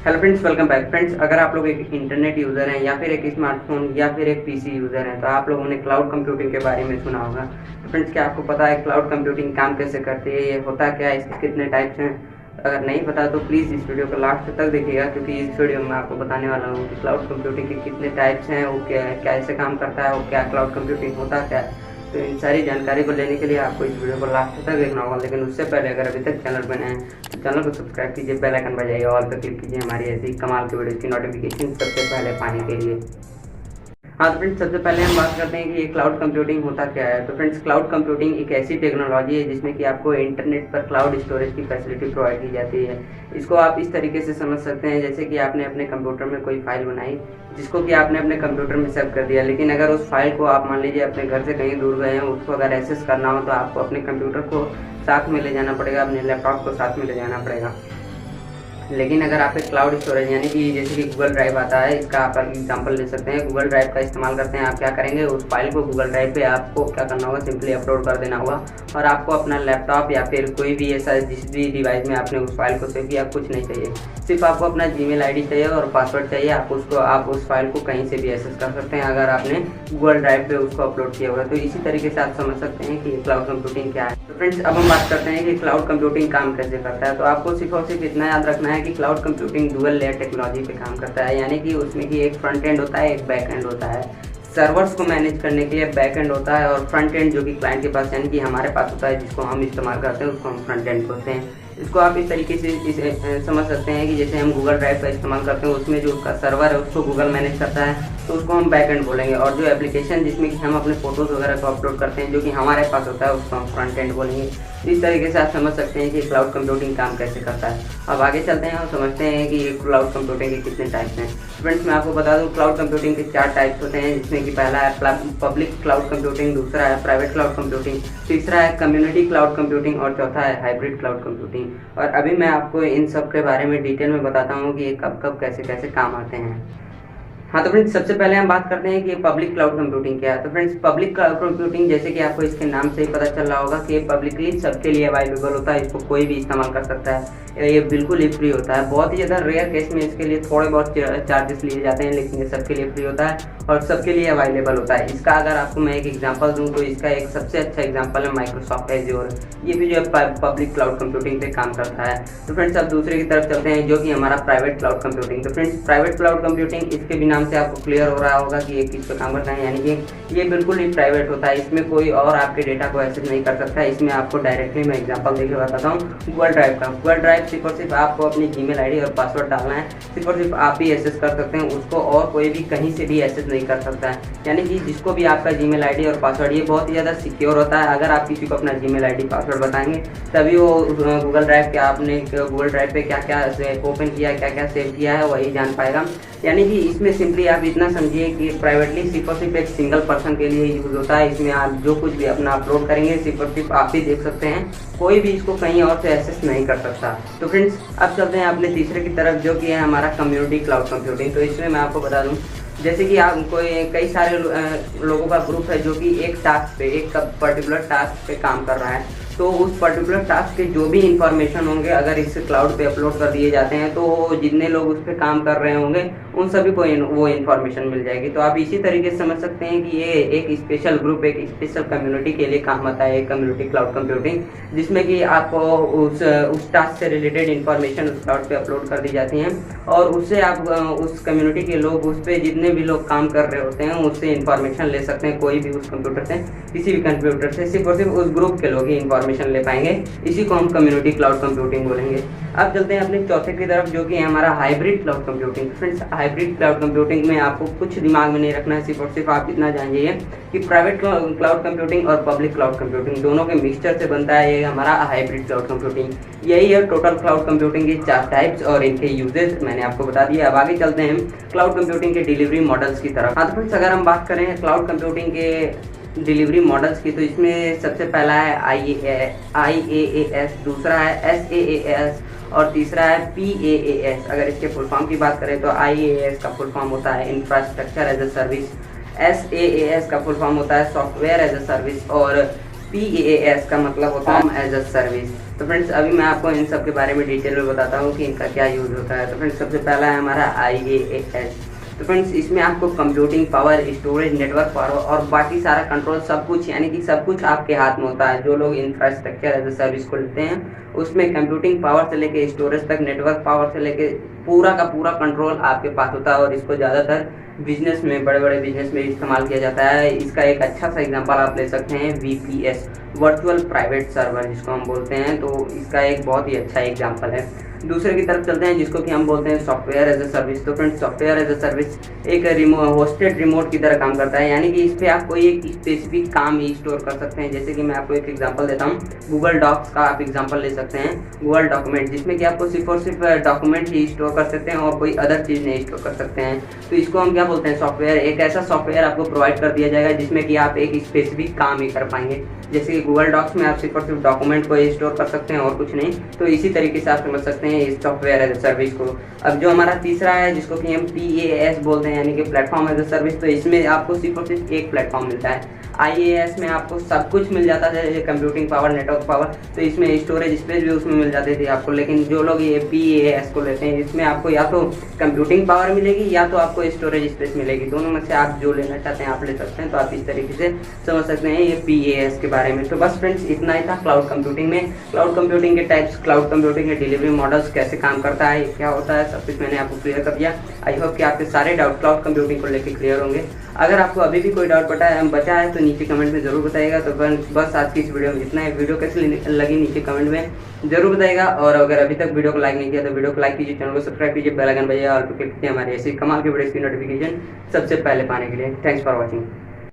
Hello friends, welcome back. Friends, अगर आप लोग एक इंटरनेट यूज़र हैं या फिर एक स्मार्टफोन या फिर एक पीसी यूज़र हैं तो आप लोगों ने क्लाउड कंप्यूटिंग के बारे में सुना होगा। तो फ्रेंड्स, क्या आपको पता है क्लाउड कंप्यूटिंग काम कैसे करती है, ये होता क्या है, इसके कितने टाइप्स हैं? अगर नहीं पता तो प्लीज़ इस वीडियो को लास्ट तक देखिएगा, क्योंकि इस वीडियो में आपको बताने वाला हूँ कि क्लाउड कंप्यूटिंग के कितने टाइप्स हैं, वो कैसे काम करता है, वो क्या क्लाउड कंप्यूटिंग होता क्या है। तो इन सारी जानकारी को लेने के लिए आपको इस वीडियो को लास्ट तक देखना होगा। लेकिन उससे पहले अगर अभी तक चैनल बने हैं तो चैनल को सब्सक्राइब कीजिए, बेल आइकन बजाइए, ऑल पर क्लिक कीजिए हमारी ऐसी कमाल की वीडियो की नोटिफिकेशन सबसे पहले पाने के लिए। हाँ तो फ्रेंड्स, सबसे पहले हम बात करते हैं कि ये क्लाउड कंप्यूटिंग होता क्या है। तो फ्रेंड्स, क्लाउड कंप्यूटिंग एक ऐसी टेक्नोलॉजी है जिसमें कि आपको इंटरनेट पर क्लाउड स्टोरेज की फैसिलिटी प्रोवाइड की जाती है। इसको आप इस तरीके से समझ सकते हैं जैसे कि आपने अपने कंप्यूटर में कोई फाइल बनाई जिसको कि आपने अपने कंप्यूटर में सेव कर दिया, लेकिन अगर उस फाइल को आप मान लीजिए अपने घर से कहीं दूर गए हैं, उसको अगर एक्सेस करना हो तो आपको अपने कंप्यूटर को साथ में ले जाना पड़ेगा, अपने लैपटॉप को साथ में ले जाना पड़ेगा। लेकिन अगर आप एक क्लाउड स्टोरेज यानी कि जैसे कि गूगल ड्राइव आता है, इसका आप एग्जांपल ले सकते हैं। गूगल ड्राइव का इस्तेमाल करते हैं, आप क्या करेंगे, उस फाइल को गूगल ड्राइव पे आपको क्या करना होगा, सिंपली अपलोड कर देना होगा और आपको अपना लैपटॉप या फिर कोई भी ऐसा जिस भी डिवाइस में आपने उस फाइल को सेव किया कुछ नहीं चाहिए, सिर्फ आपको अपना जीमेल आईडी चाहिए और पासवर्ड चाहिए। आप उस फाइल को कहीं से भी एक्सेस कर सकते हैं अगर आपने गूगल ड्राइव पे उसको अपलोड किया होगा। तो इसी तरीके से आप समझ सकते हैं कि क्लाउड कंप्यूटिंग क्या है। तो फ्रेंड्स, अब हम बात करते हैं कि क्लाउड कंप्यूटिंग काम कैसे करता है। तो आपको सिर्फ और सिर्फ इतना याद रखना है कि cloud computing dual layer technology पे काम करता है, यानी कि उसमें कि एक फ्रंट एंड होता है, एक बैक एंड होता है। सर्वर्स को मैनेज करने के लिए बैक एंड होता है और फ्रंट एंड जो कि क्लाइंट के पास यानी कि हमारे पास होता है, जिसको हम इस्तेमाल करते हैं उसको हम फ्रंट एंड बोलते हैं। इसको आप इस तरीके से इसे समझ सकते हैं कि जैसे हम गूगल ड्राइव का इस्तेमाल करते हैं, उसमें जो उसका सर्वर है उसको गूगल मैनेज करता है, तो उसको हम बैक एंड बोलेंगे। और जो एप्लीकेशन जिसमें कि हम अपने फोटोज़ वगैरह को अपलोड करते हैं जो कि हमारे पास होता है, उसको हम फ्रंट एंड बोलेंगे। इस तरीके से आप समझ सकते हैं कि क्लाउड कंप्यूटिंग काम कैसे करता है। अब आगे चलते हैं और समझते हैं कि ये क्लाउड कंप्यूटिंग के कितने टाइप्स हैं। फ्रेंड्स, मैं आपको बता दूं क्लाउड कंप्यूटिंग के 4 टाइप्स होते हैं, जिसमें कि पहला है पब्लिक क्लाउड कंप्यूटिंग, दूसरा है प्राइवेट क्लाउड कंप्यूटिंग, तीसरा है कम्युनिटी क्लाउड कंप्यूटिंग और चौथा है हाइब्रिड क्लाउड कंप्यूटिंग। और अभी मैं आपको इन सब के बारे में डिटेल में बताता हूँ कि ये कब कब कैसे कैसे काम आते हैं। हाँ तो फ्रेंड्स, सबसे पहले हम बात करते हैं कि पब्लिक क्लाउड कंप्यूटिंग क्या है। तो फ्रेंड्स, पब्लिक क्लाउड कंप्यूटिंग जैसे कि आपको इसके नाम से ही पता चल रहा होगा कि ये पब्लिकली सबके लिए अवेलेबल होता है, इसको कोई भी इस्तेमाल कर सकता है, ये बिल्कुल ही फ्री होता है। बहुत ही ज़्यादा रेयर केस में इसके लिए थोड़े बहुत चार्जेस लिए जाते हैं, लेकिन ये सबके लिए फ्री होता है और सबके लिए अवेलेबल होता है। इसका अगर आपको मैं एक एग्जांपल दूं तो इसका एक सबसे अच्छा एग्जांपल है माइक्रोसॉफ्ट एज्योर, ये भी जो है पब्लिक क्लाउड कंप्यूटिंग पे काम करता है। तो फ्रेंड्स, अब दूसरे की तरफ चलते हैं जो कि हमारा प्राइवेट क्लाउड कंप्यूटिंग। तो फ्रेंड्स, प्राइवेट क्लाउड कंप्यूटिंग इसके भी नाम से आपको क्लियर हो रहा होगा कि ये किस पे काम करता है, यानी कि ये बिल्कुल ही प्राइवेट होता है, इसमें कोई और आपके डेटा को एक्सेस नहीं कर सकता। इसमें आपको डायरेक्टली मैं एग्जांपल देके बताता हूँ गूगल ड्राइव का। गूगल ड्राइव सिर्फ और सिर्फ आपको अपनी जीमेल आईडी और पासवर्ड डालना है, सिर्फ और सिर्फ आप ही एक्सेस कर सकते हैं उसको, और कोई भी कहीं से भी एक्सेस नहीं कर सकता है। यानी कि जिसको भी आपका जीमेल आईडी और पासवर्ड, ये बहुत ही ज़्यादा सिक्योर होता है। अगर आप किसी को अपना जीमेल आईडी पासवर्ड बताएंगे तभी वो गूगल ड्राइव के आपने गूगल ड्राइव पे क्या क्या ओपन किया है, क्या क्या सेव किया है, वही जान पाएगा। यानी कि इसमें सिंपली आप इतना समझिए कि प्राइवेटली सिर्फ और सिर्फ एक सिंगल पर्सन के लिए यूज़ होता है। इसमें आप जो कुछ भी अपना अपलोड करेंगे सिर्फ और सिर्फ आप ही देख सकते हैं, कोई भी इसको कहीं और से एक्सेस नहीं कर सकता। तो फ्रेंड्स, अब चलते हैं अपने तीसरे की तरफ जो कि है हमारा कम्युनिटी क्लाउड कंप्यूटिंग। तो इसमें मैं आपको बता दूं जैसे कि आप कई सारे लोगों का ग्रुप है जो कि एक टास्क पे, एक पर्टिकुलर टास्क पे काम कर रहा है, तो उस पर्टिकुलर टास्क के जो भी इंफॉर्मेशन होंगे अगर इस क्लाउड पे अपलोड कर दिए जाते हैं तो जितने लोग उस पर काम कर रहे होंगे उन सभी को वो इन्फॉर्मेशन मिल जाएगी। तो आप इसी तरीके से समझ सकते हैं कि ये एक स्पेशल ग्रुप, एक स्पेशल कम्युनिटी के लिए काम आता है, एक कम्युनिटी क्लाउड कंप्यूटिंग, जिसमें कि आपको उस टास्क से रिलेटेड इन्फॉर्मेशन उस क्लाउड पे अपलोड कर दी जाती हैं और उससे आप उस कम्युनिटी के लोग, उस पर जितने भी लोग काम कर रहे होते हैं उससे इन्फॉर्मेशन ले सकते हैं। कोई भी उस कंप्यूटर से, किसी भी कंप्यूटर से, सिर्फ और सिर्फ उस ग्रुप के लोग ही इन्फॉर्मेशन ले पाएंगे। इसी को हम कम्युनिटी क्लाउड कंप्यूटिंग बोलेंगे। अब चलते हैं अपने चौथे की तरफ जो कि है हमारा hybrid cloud computing. Friends, hybrid cloud computing में आपको कुछ दिमाग में नहीं रखना है, सिर्फ और सिर्फ आप इतना जानिए कि प्राइवेट क्लाउड कंप्यूटिंग और पब्लिक क्लाउड कंप्यूटिंग दोनों के मिक्सचर से बनता है ये हमारा हाइब्रिड क्लाउड कंप्यूटिंग। यही है टोटल क्लाउड कंप्यूटिंग के 4 टाइप्स और इनके यूजेस मैंने आपको बता दिया। अब आगे चलते हैं क्लाउड कंप्यूटिंग के डिलीवरी मॉडल्स की तरफ। हाँ तो फ्रेंड्स, अगर हम बात करें क्लाउड कंप्यूटिंग के डिलीवरी मॉडल्स की तो इसमें सबसे पहला है IaaS, दूसरा है SaaS और तीसरा है PaaS। अगर इसके फुल फॉर्म की बात करें तो IaaS का फुल फॉर्म होता है infrastructure as a service, SaaS का फुल फॉर्म होता है सॉफ्टवेयर एज ए सर्विस और PaaS का मतलब होता है एज अ सर्विस। तो फ्रेंड्स अभी मैं आपको इन सब के बारे में डिटेल में बताता हूँ कि इनका क्या यूज़ होता है। तो फ्रेंड्स सबसे पहला है हमारा IaaS। तो फ्रेंड्स इसमें आपको computing power, storage, network power और बाकी सारा कंट्रोल सब कुछ, यानी कि सब कुछ आपके हाथ में होता है। जो लोग इंफ्रास्ट्रक्चर एज अ सर्विस को लेते हैं उसमें कंप्यूटिंग पावर से लेके स्टोरेज तक, नेटवर्क पावर से लेके पूरा का पूरा कंट्रोल आपके पास होता है और इसको ज़्यादातर बिजनेस में, बड़े बड़े बिजनेस में इस्तेमाल किया जाता है। इसका एक अच्छा सा एग्जांपल आप ले सकते हैं VPS, वर्चुअल प्राइवेट सर्वर जिसको हम बोलते हैं। तो इसका एक बहुत ही अच्छा एग्जांपल है। दूसरे की तरफ चलते हैं जिसको कि हम बोलते हैं सॉफ्टवेयर एज अ सर्विस। तो friends software as a service एक होस्टेड रिमोट की तरह काम करता है, यानी कि इस पर आप कोई एक स्पेसिफिक काम ही स्टोर कर सकते हैं। जैसे कि मैं आपको एक एग्जांपल देता हूँ, गूगल डॉक्स का आप एग्जांपल ले सकते हैं, गूगल डॉक्यूमेंट, जिसमें कि आपको सिर्फ और सिर्फ डॉक्यूमेंट ही स्टोर कर सकते हैं और कोई अदर चीज़ नहीं स्टोर कर सकते हैं। तो इसको हम क्या बोलते हैं, सॉफ्टवेयर। एक ऐसा सॉफ्टवेयर आपको प्रोवाइड कर दिया जाएगा जिसमें कि आप एक स्पेसिफिक काम ही कर पाएंगे। जैसे कि गूगल डॉक्स में आप सिर्फ और सिर्फ डॉक्यूमेंट को स्टोर कर सकते हैं और कुछ नहीं। तो इसी तरीके से आप समझ सकते हैं इस सॉफ्टवेयर एज अ सर्विस को। अब जो हमारा तीसरा है जिसको कि हम PaaS बोलते हैं, यानी कि प्लेटफॉर्म एज अ सर्विस। तो इसमें आपको सिर्फ और सिर्फ एक प्लेटफॉर्म मिलता है। IaaS में आपको सब कुछ मिल जाता है, कंप्यूटिंग पावर, नेटवर्क पावर, तो इसमें स्टोरेज स्पेस भी उसमें मिल जाती थी आपको। लेकिन जो लोग ये PaaS को लेते हैं इसमें आपको या तो कंप्यूटिंग पावर मिलेगी या तो आपको स्टोरेज स्पेस मिलेगी। दोनों में से आप जो लेना चाहते हैं आप ले सकते हैं। तो आप इस तरीके से समझ सकते हैं ये PaaS के बारे में। तो बस फ्रेंड्स इतना ही था क्लाउड कंप्यूटिंग में। क्लाउड कंप्यूटिंग के टाइप्स, क्लाउड कंप्यूटिंग के डिलीवरी मॉडल्स, कैसे काम करता है, क्या होता है, सब कुछ मैंने आपको क्लियर कर दिया। आई होप कि आपके सारे डाउट क्लाउड कंप्यूटिंग को लेकर क्लियर होंगे। अगर आपको अभी भी कोई डाउट बचा है तो नीचे कमेंट में ज़रूर बताइएगा। तो बस आज की इस वीडियो में इतना है। वीडियो कैसी लगी नीचे कमेंट में ज़रूर बताइएगा। और अगर अभी तक वीडियो को लाइक नहीं किया तो वीडियो को लाइक कीजिए, चैनल को सब्सक्राइब कीजिए, बेल आइकन बजाइए और क्लिक कीजिए हमारे ऐसी कमाल की वीडियोस की नोटिफिकेशन सबसे पहले पाने के लिए। Thanks for watching.